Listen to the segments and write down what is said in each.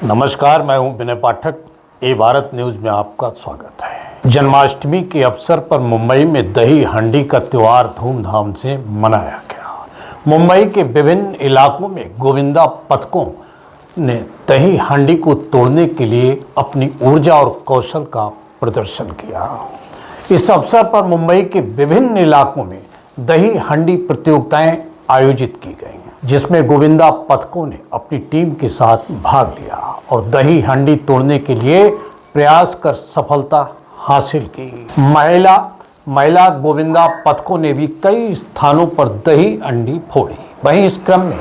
नमस्कार, मैं हूं विनय पाठक। ए भारत न्यूज में आपका स्वागत है। जन्माष्टमी के अवसर पर मुंबई में दही हांडी का त्योहार धूमधाम से मनाया गया। मुंबई के विभिन्न इलाकों में गोविंदा पथकों ने दही हांडी को तोड़ने के लिए अपनी ऊर्जा और कौशल का प्रदर्शन किया। इस अवसर पर मुंबई के विभिन्न इलाकों में दही हांडी प्रतियोगिताएं आयोजित की गई, जिसमें गोविंदा पथकों ने अपनी टीम के साथ भाग लिया और दही हांडी तोड़ने के लिए प्रयास कर सफलता हासिल की। महिला गोविंदा पथकों ने भी कई स्थानों पर दही हांडी फोड़ी। वहीं इस क्रम में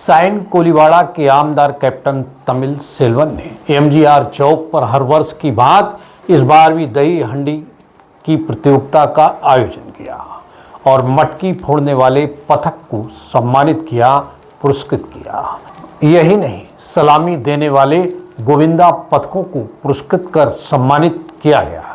साइन कोलीवाड़ा के आमदार कैप्टन तमिल सेल्वन ने एमजीआर चौक पर हर वर्ष की भांति इस बार भी दही हांडी की प्रतियोगिता का आयोजन किया और मटकी फोड़ने वाले पथक को सम्मानित किया, पुरस्कृत किया। यही नहीं, सलामी देने वाले गोविंदा पथकों को पुरस्कृत कर सम्मानित किया गया।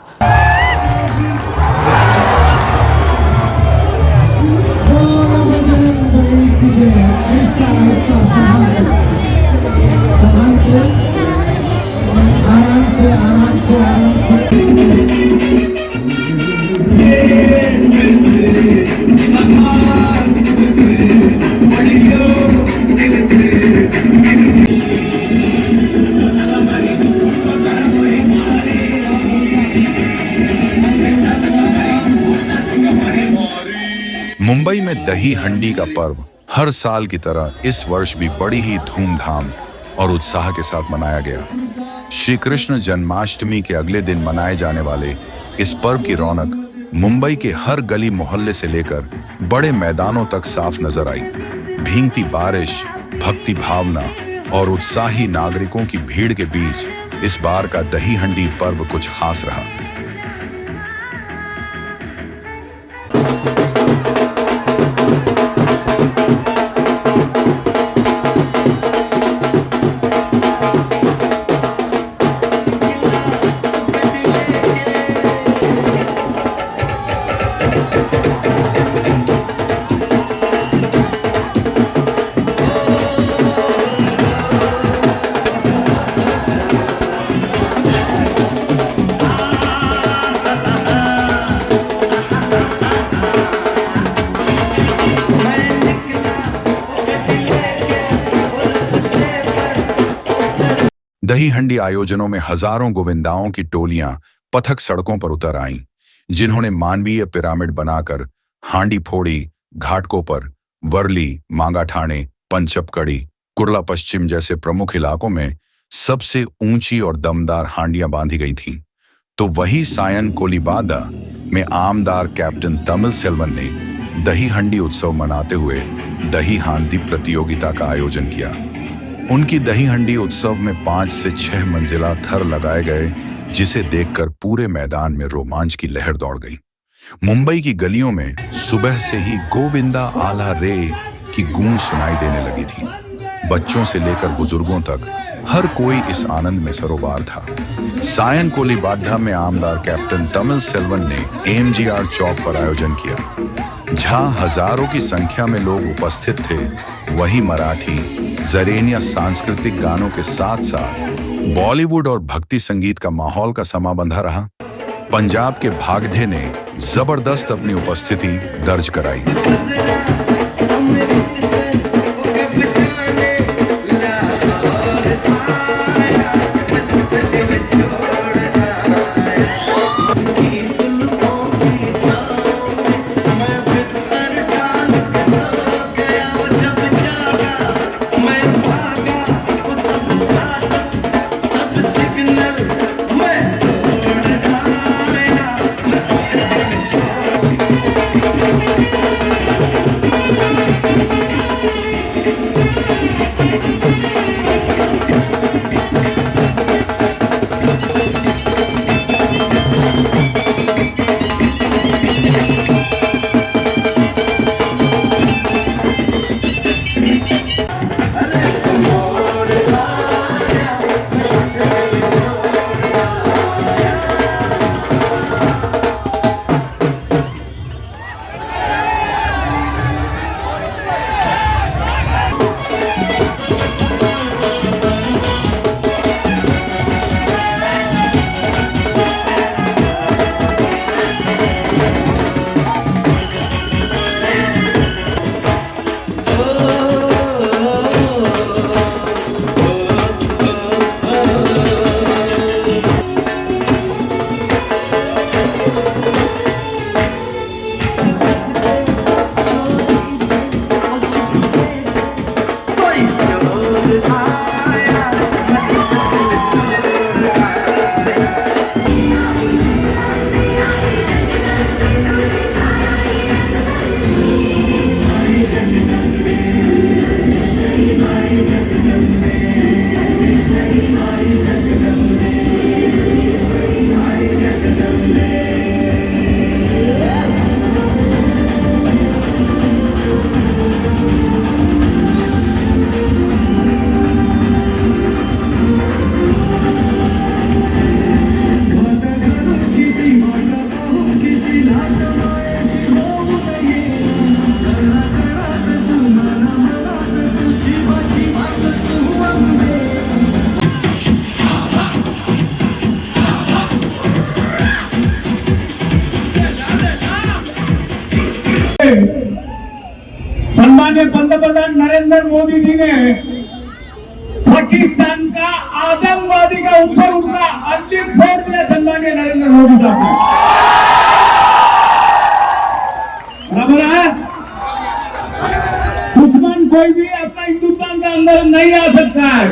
मुंबई में दही हांडी का पर्व हर साल की तरह इस वर्ष भी बड़ी ही धूमधाम और उत्साह के साथ मनाया गया। श्री कृष्ण जन्माष्टमी के अगले दिन मनाए जाने वाले इस पर्व की रौनक मुंबई के हर गली मोहल्ले से लेकर बड़े मैदानों तक साफ नजर आई। भीगती बारिश, भक्ति भावना और उत्साही नागरिकों की भीड़ के बीच इस बार का दही हांडी पर्व कुछ खास रहा। दही हांडी आयोजनों में हजारों गोविंदाओं की टोलियां पथक सड़कों पर उतर आईं, जिन्होंने मानवीय पिरामिड बनाकर हांडी फोड़ी। घाटकों पर वर्ली, मांगा ठाणे, पंचपकड़ी, कुर्ला पश्चिम जैसे प्रमुख इलाकों में सबसे ऊंची और दमदार हांडियां बांधी गई थीं। तो वही सायन कोलीबादा में आमदार कैप्टन तमिल सेल्वन ने दही हांडी उत्सव मनाते हुए दही हांडी प्रतियोगिता का आयोजन किया। उनकी दही हांडी उत्सव में 5 से 6 मंजिला थर लगाए गए, जिसे देखकर पूरे मैदान में रोमांच की लहर दौड़ गई। मुंबई की गलियों में सुबह से ही गोविंदा आला रे की गूंज सुनाई देने लगी थी। बच्चों से लेकर बुजुर्गों तक हर कोई इस आनंद में सरोबार था। सायन कोलीबादा में आमदार कैप्टन तमिल सेल्वन ने एमजीआर चौक पर आयोजन किया, जहां हजारों की संख्या में लोग उपस्थित थे। वही मराठी, जरेनिया सांस्कृतिक गानों के साथ साथ बॉलीवुड और भक्ति संगीत का माहौल का समा बंधा रहा। पंजाब के भागधे ने जबरदस्त अपनी उपस्थिति दर्ज कराई। पंतप्रधान नरेंद्र मोदी जी ने पाकिस्तान का आतंकवादी का ऊपर उनका अंतिम फोड़ दिया सम्मानीय नरेंद्र मोदी साहब ने। बराबर है। दुश्मन कोई भी अपना हिंदुस्तान के अंदर नहीं आ सकता है।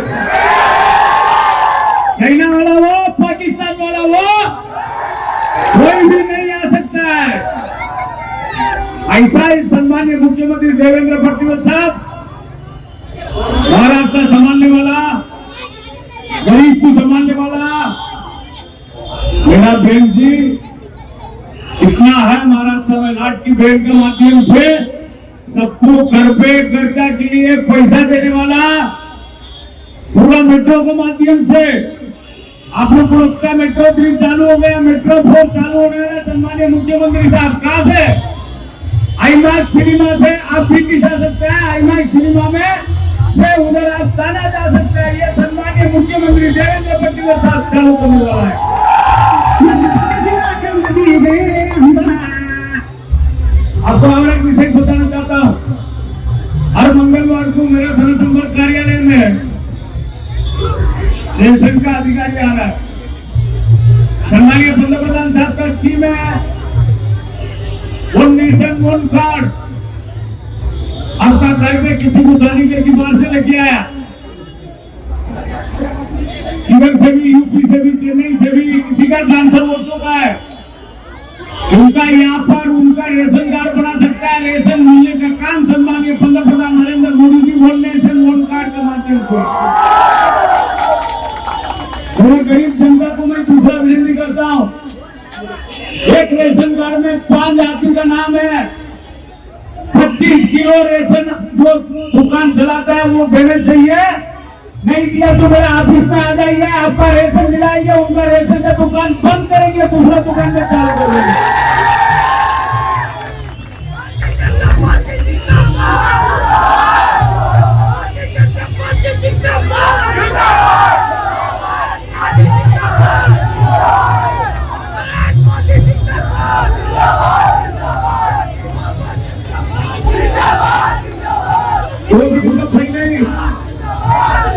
चाइना वाला वो, पाकिस्तान वाला वो, कोई भी नहीं आ सकता है। ऐसा ही सम्मानीय मुख्यमंत्री देवेंद्र फडणवीस साहब महाराष्ट्र संभालने वाला, गरीब को संभालने वाला मेरा बहन जी इतना है। महाराष्ट्र में लाट की बहन के माध्यम से सबको घर पे खर्चा के लिए पैसा देने वाला, पूरा मेट्रो के माध्यम से आप लोग का मेट्रो 3 चालू हो गया, मेट्रो 4 चालू होने वाला सम्मानीय मुख्यमंत्री साहब। कहां से? आईमैक्स सिनेमा से आप भी जा सकते हैं। आईमैक्स सिनेमा में से उधर आप ताना जा सकते हैं। ये सम्मानीय मुख्यमंत्री देवेंद्र फडणवीस साहब चालू करने वाला है। आपको और एक विषय बताना चाहता हूँ। हर मंगलवार को मेरा जनसंपर्क कार्यालय में रेशन का अधिकारी आ रहा है। सम्मानीय पंतप्रधान साहब का स्कीम है वन नेशन वन कार्ड। आपका घर में किसी को शादी करके बाहर से लेके आया, इधर से भी, यूपी से भी, चेन्नई से भी किसी का ट्रांसफर हो चुका है, उनका यहाँ पर उनका रेशन कार्ड बना सकता है। रेशन मिलने का काम सम्मानीय पंतप्रधान नरेंद्र मोदी जी वन नेशन वन कार्ड के माध्यम से। पूरे गरीब जनता को मैं दूसरा विनती करता हूँ, एक रेशन कार्ड में 5 आदमी का नाम है। 25 किलो रेशन जो दुकान चलाता है वो देना चाहिए। नहीं दिया तो मेरे ऑफिस में आ जाइए, आपका रेशन दिलाएंगे, उनका रेशन का दुकान बंद करेंगे, दूसरा दुकान में चालू कर देंगे।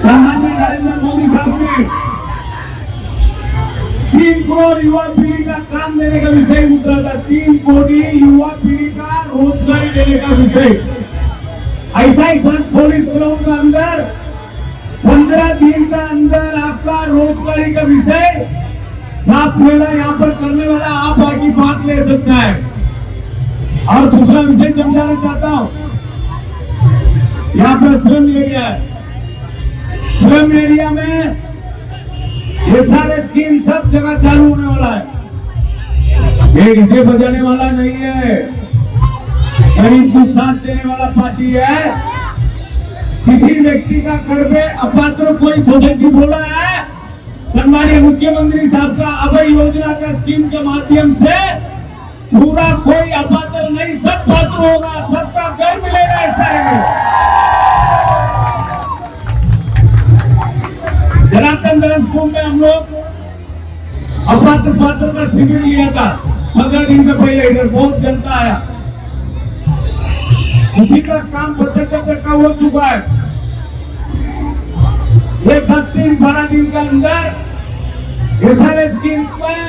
सम्मानीय नरेंद्र मोदी साहब ने 3 करोड़ युवा पीढ़ी का काम देने का विषय उतरा था। 3 करोड़ युवा पीढ़ी का रोजगारी देने का विषय। ऐसा ही पुलिस ग्राउंड का अंदर 15 दिन का अंदर आपका रोजगारी का विषय साफ मेला यहाँ पर करने वाला आप आगे बात ले सकता है। और दूसरा विषय समझाना चाहता हूँ, यहाँ पर श्रम एरिया है। श्रम एरिया में ये सारे स्कीम सब जगह चालू होने वाला है। ये डीजे बजाने वाला नहीं है, गरीब को साथ देने वाला पार्टी है। किसी व्यक्ति का घर पे अपात्र कोई सोसाइटी बोला है, सम्मानीय मुख्यमंत्री साहब का अभय योजना का स्कीम के माध्यम से पूरा कोई अपात्र नहीं, सब पात्र होगा, सबका घर मिलेगा। इस सारे में जनार्दन स्कूल में हम लोग अपात्र पात्र का शिविर लिया था 15 दिन के पहले। इधर बहुत जनता आया, उसी का काम 75% का हो चुका है। ये 12 दिन के अंदर एसआरएस स्कीम में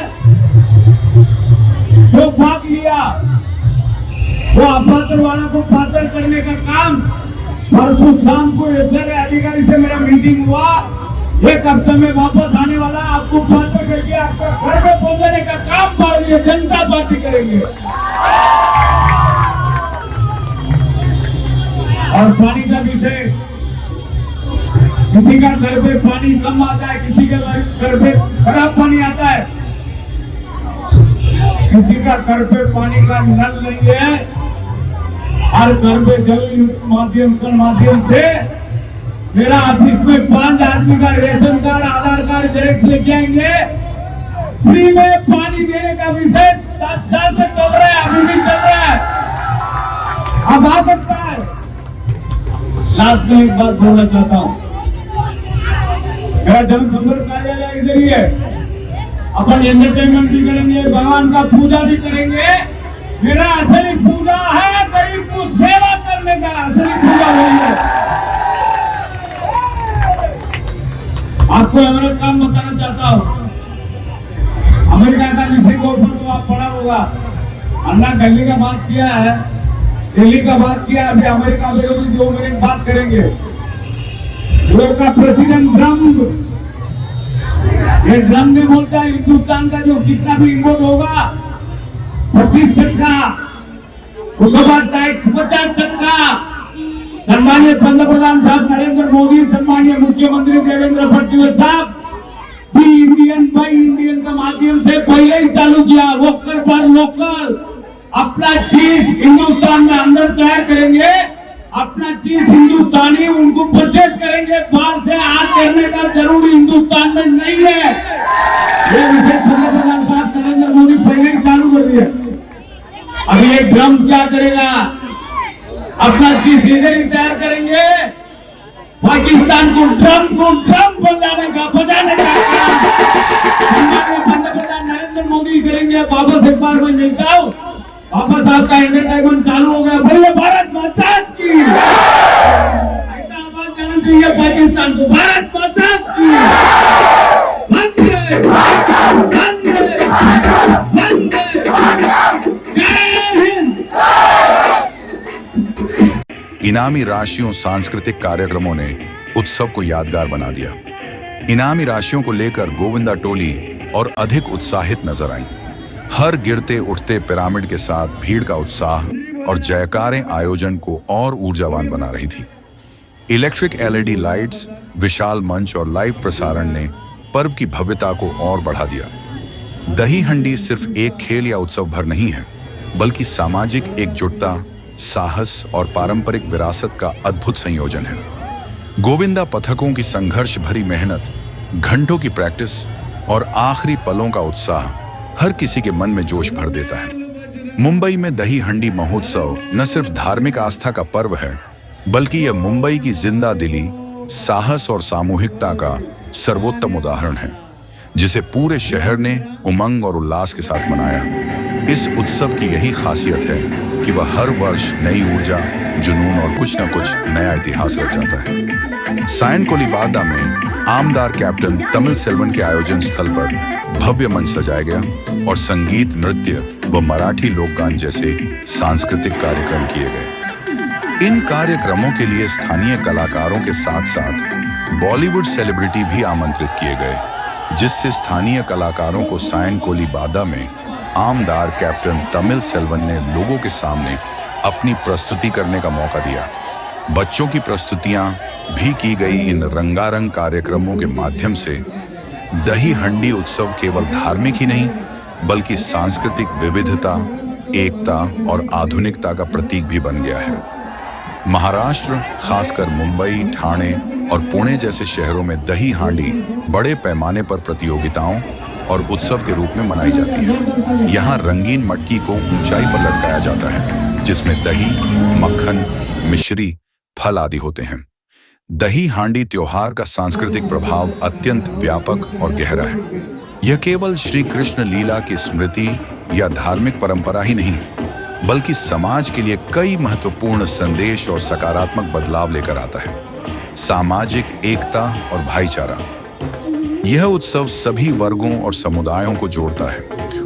जो भाग लिया वो अपात्र वाला को पात्र करने का काम परसों शाम को एसआरए अधिकारी से मेरा मीटिंग हुआ। 1 हफ्ते में वापस आने वाला, आपको पात्र करके आपका घर में पहुंचाने का काम भारतीय जनता पार्टी करेंगे। और पानी का विषय, किसी का घर पे पानी कम आता है, किसी का घर पे खराब पानी आता है, किसी का घर पे पानी का नल नहीं है। हर घर पे जल माध्यम से मेरा ऑफिस में 5 आदमी का रेशन कार्ड, आधार कार्ड जेरॉक्स लेके आएंगे। फ्री में पानी देने का विषय 10 साल से चल रहा है, अभी भी चल रहा है, अब आ सकता है। लास्ट में एक बात बोलना चाहता हूँ, मेरा जनसंपर्क कार्यालय इधर ही है। अपन एंटरटेनमेंट भी करेंगे, भगवान का पूजा भी करेंगे, मेरा असली पूजा है गरीब को सेवा करने का, असली पूजा वही है। आपको एक काम बताना चाहता हूँ। अमेरिका का विषय के ऊपर तो आप पढ़ा होगा। अन्ना दिल्ली का बात किया है, दिल्ली का बात किया, अभी अमेरिका में भी 2 मिनट बात करेंगे। लोग का प्रेसिडेंट ट्रम्प, ये ट्रम्प ने बोलता है हिंदुस्तान का जो कितना भी इम्पोर्ट होगा 25%, उसके बाद टैक्स 50%। सम्मानित पंतप्रधान साहब नरेंद्र मोदी, सम्मानित मुख्यमंत्री देवेंद्र फडणवीस साहब भी इंडियन बाई इंडियन का माध्यम से पहले ही चालू किया। वोकल फॉर लोकल, अपना चीज हिंदुस्तान में अंदर तैयार करेंगे, अपना चीज हिंदुस्तानी उनको परचेज करेंगे। बाहर से आयात करने का जरूरी हिंदुस्तान में नहीं है। ये विषय पंतप्रधान साहब नरेंद्र मोदी पहले ही चालू कर दिया। अभी एक ट्रम्प क्या करेगा, अपना चीज इधर ही तैयार करेंगे, पाकिस्तान को ट्रम्प बनाने का, बचाने का काम पंतप्रधान नरेंद्र मोदी करेंगे। वापस एक बार मैं मिलता हूँ, वापस आपका एंटरटेनमेंट चालू हो गया। बोलिए भारत माता की, ऐसा आवाज जाना चाहिए पाकिस्तान को, भारत माता की। वंदे वंदे वंदे, जय हिंद। इनामी राशियों सांस्कृतिक कार्यक्रमों ने उत्सव को यादगार बना दिया। इनामी राशियों को लेकर गोविंदा टोली और अधिक उत्साहित नजर आई। हर गिरते उठते पिरामिड के साथ भीड़ का उत्साह और जयकारें आयोजन को और ऊर्जावान बना रही थी। इलेक्ट्रिक एलईडी लाइट्स, विशाल मंच और लाइव प्रसारण ने पर्व की भव्यता को और बढ़ा दिया। दही हंडी सिर्फ एक खेल या उत्सव भर नहीं है, बल्कि सामाजिक एकजुटता, साहस और पारंपरिक विरासत का अद्भुत संयोजन है। गोविंदा पथकों की संघर्ष भरी मेहनत, घंटों की प्रैक्टिस और आखिरी पलों का उत्साह हर किसी के मन में जोश भर देता है। मुंबई में दही हंडी महोत्सव न सिर्फ धार्मिक आस्था का पर्व है, बल्कि यह मुंबई की जिंदा दिली, साहस और सामूहिकता का सर्वोत्तम उदाहरण है, जिसे पूरे शहर ने उमंग और उल्लास के साथ मनाया। इस उत्सव की यही खासियत है कि वह हर वर्ष नई ऊर्जा, जुनून और कुछ न कुछ नया इतिहास रचाता है। सायन कोलीबादा में आमदार कैप्टन तमिल सेल्वन के आयोजन स्थल पर भव्य मंच सजाया गया और संगीत, नृत्य व मराठी लोकगान जैसे सांस्कृतिक कार्यक्रम किए गए। इन कार्यक्रमों के लिए स्थानीय कलाकारों के साथ साथ बॉलीवुड सेलिब्रिटी भी आमंत्रित किए गए, जिससे स्थानीय कलाकारों को सायन कोलीबादा में आमदार कैप्टन तमिल सेल्वन ने लोगों के सामने अपनी प्रस्तुति करने का मौका दिया। बच्चों की प्रस्तुतियां भी की गई। इन रंगारंग कार्यक्रमों के माध्यम से दही हंडी उत्सव केवल धार्मिक ही नहीं, बल्कि सांस्कृतिक विविधता, एकता और आधुनिकता का प्रतीक भी बन गया है। महाराष्ट्र, खासकर मुंबई, ठाणे और पुणे जैसे शहरों में दही हांडी बड़े पैमाने पर प्रतियोगिताओं और उत्सव के रूप में मनाई जाती है। यहाँ रंगीन मटकी को ऊंचाई पर लटकाया जाता है, जिसमें दही, मक्खन, मिश्री, फल आदि होते हैं। दही हांडी त्योहार का सांस्कृतिक प्रभाव अत्यंत व्यापक और गहरा है। यह केवल श्री कृष्ण लीला की स्मृति या धार्मिक परंपरा ही नहीं, बल्कि समाज के लिए कई महत्वपूर्ण संदेश और सकारात्मक बदलाव लेकर आता है। सामाजिक एकता और भाईचारा, यह उत्सव सभी वर्गों और समुदायों को जोड़ता है।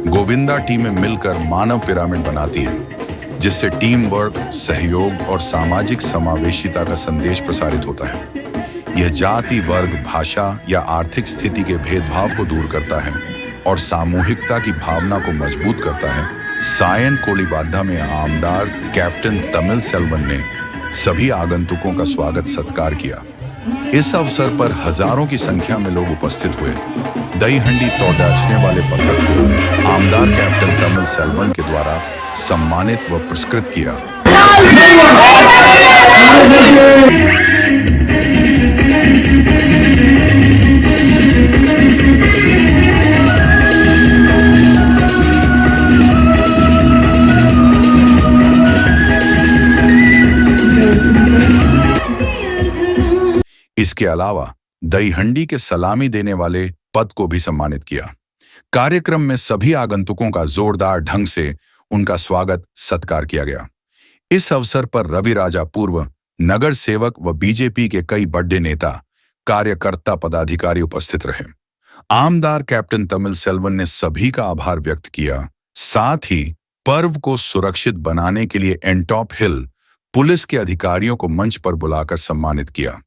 गोविंदा टीमें मिलकर मानव पिरामिड बनाती हैं, जिससे टीम वर्क, सहयोग और सामाजिक समावेशिता का संदेश प्रसारित होता है। यह जाति, वर्ग, भाषा या आर्थिक स्थिति के भेदभाव को दूर करता है और सामूहिकता की भावना को मजबूत करता है। सायन कोलीबादा में आमदार कैप्टन तमिल सेल्वन ने सभी आगंतुकों का स्वागत सत्कार किया। इस अवसर पर हजारों की संख्या में लोग उपस्थित हुए। दही हंडी तोड़ने वाले पथक को आमदार कैप्टन तमिल सेल्वन के द्वारा सम्मानित व पुरस्कृत किया। इसके अलावा दही हंडी के सलामी देने वाले पद को भी सम्मानित किया। कार्यक्रम में सभी आगंतुकों का जोरदार ढंग से उनका स्वागत सत्कार किया गया। इस अवसर पर रवि राजा पूर्व नगर सेवक व बीजेपी के कई बड़े नेता, कार्यकर्ता, पदाधिकारी उपस्थित रहे। आमदार कैप्टन तमिल सेल्वन ने सभी का आभार व्यक्त किया। साथ ही पर्व को सुरक्षित बनाने के लिए एंटॉप हिल पुलिस के अधिकारियों को मंच पर बुलाकर सम्मानित किया।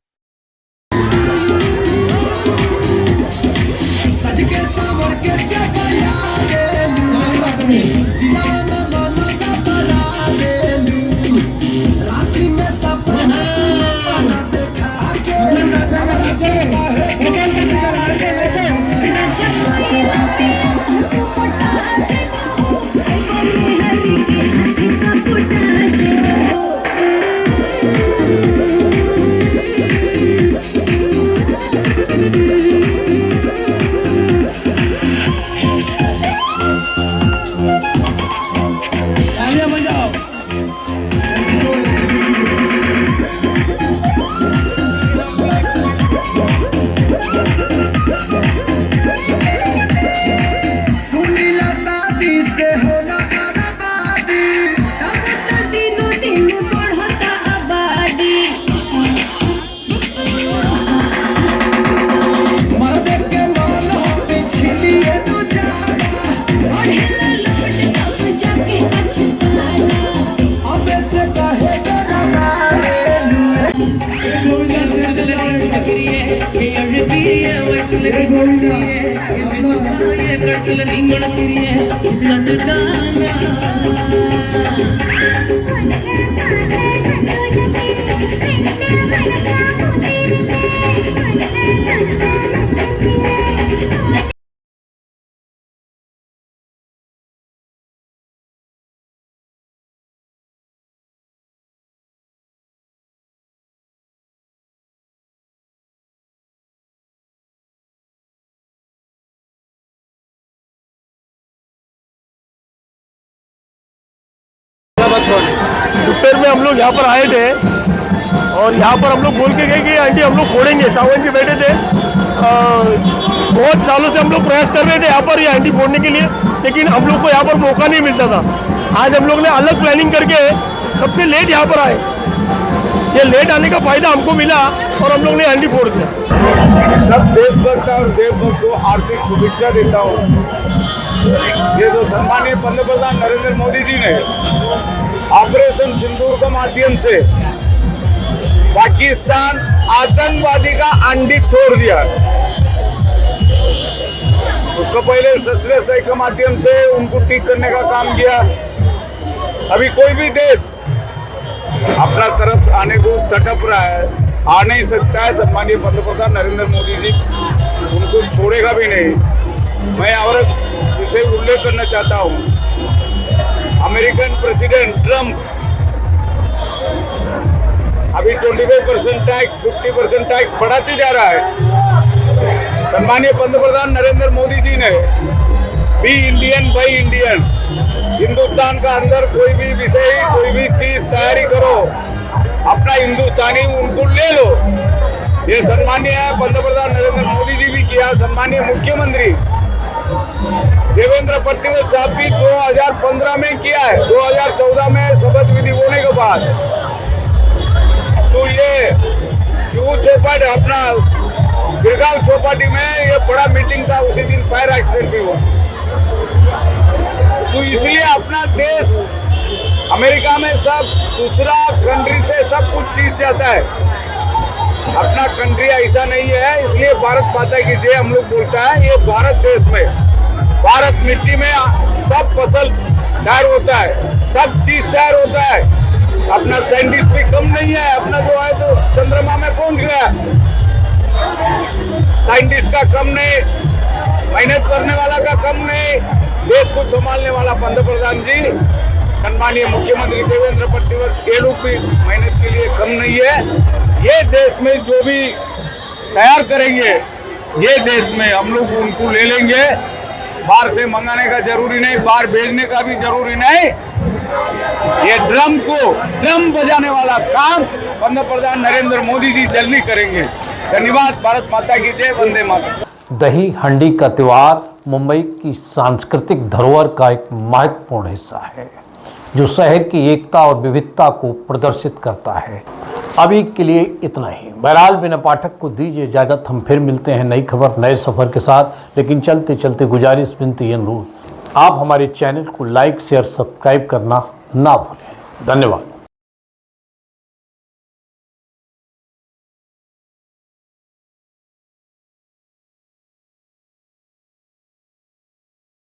दोपहर में हम लोग यहाँ पर आए थे और यहाँ पर हम लोग बोल के गए कि आंटी हम लोग फोड़ेंगे। सावन जी बैठे थे, बहुत सालों से हम लोग प्रयास कर रहे थे यहाँ पर ये आंटी फोड़ने के लिए, लेकिन हम लोग को यहाँ पर मौका नहीं मिलता था। आज हम लोग ने अलग प्लानिंग करके सबसे लेट यहाँ पर आए। ये लेट आने का फायदा हमको मिला और हम लोग ने आंटी फोड़ दिया। सब देशभक्त और देवभक्त को हार्दिक शुभेच्छा देता हूँ। ये जो सम्मानीय पंतप्रधान नरेंद्र मोदी जी ने ऑपरेशन सिंदूर के माध्यम से पाकिस्तान आतंकवादी का अंडी तोड़ दिया। उसको पहले सशस्त्र स्ट्राइक के माध्यम से उनको ठीक करने का काम किया। अभी कोई भी देश अपना तरफ आने को तटप रहा है, आ नहीं सकता है। सम्मानीय पंतप्रधान नरेंद्र मोदी जी उनको छोड़ेगा भी नहीं। मैं और इसे उल्लेख करना चाहता हूँ, अमेरिकन प्रेसिडेंट ट्रम्प अभी 25% टैक्स 50% टैक्स बढ़ाते जा रहा है। सम्मानीय पंतप्रधान नरेंद्र मोदी जी ने be Indian buy Indian, Hindustan का अंदर कोई भी विषय कोई भी चीज तैयारी करो, अपना हिंदुस्तानी उनको ले लो। ये सम्मानीय पंतप्रधान नरेंद्र मोदी जी भी किया। सम्मानीय मुख्यमंत्री देवेंद्र फडणवीस साहब भी 2015 में किया है। 2014 में शपथ विधि होने के बाद तो ये जुहू चौपाटी अपना गिरगांव चौपाटी में ये बड़ा मीटिंग था, उसी दिन फायर एक्सीडेंट भी हुआ। तो इसलिए अपना देश अमेरिका में सब दूसरा कंट्री से सब कुछ चीज जाता है, अपना कंट्री ऐसा नहीं है। इसलिए भारत माता की जय हम लोग बोलता है। ये भारत देश में, भारत मिट्टी में सब फसल तैयार होता है, सब चीज तैयार होता है। अपना साइंटिस्ट भी कम नहीं है, अपना जो है तो चंद्रमा में पहुंच गया। साइंटिस्ट का कम नहीं, मेहनत करने वाला का कम नहीं, देश को संभालने वाला पंतप्रधान जी सम्मानीय मुख्यमंत्री देवेंद्र फडणवीस के लोग भी मेहनत के लिए कम नहीं है। ये देश में जो भी तैयार करेंगे, ये देश में हम लोग उनको ले लेंगे। बाहर से मंगाने का जरूरी नहीं, बाहर भेजने का भी जरूरी नहीं। ये ड्रम बजाने वाला काम पंतप्रधान नरेंद्र मोदी जी जल्दी करेंगे। धन्यवाद। भारत माता की जय। वंदे मातरम। दही हंडी का त्योहार मुंबई की सांस्कृतिक धरोहर का एक महत्वपूर्ण हिस्सा है। जो शहर की एकता और विविधता को प्रदर्शित करता है। अभी के लिए इतना ही। बहरहाल बिना पाठक को दीजिए इजाजत, हम फिर मिलते हैं नई खबर नए सफर के साथ। लेकिन चलते चलते गुजारिश, विनती, अनुरोध, आप हमारे चैनल को लाइक शेयर सब्सक्राइब करना ना भूलें। धन्यवाद।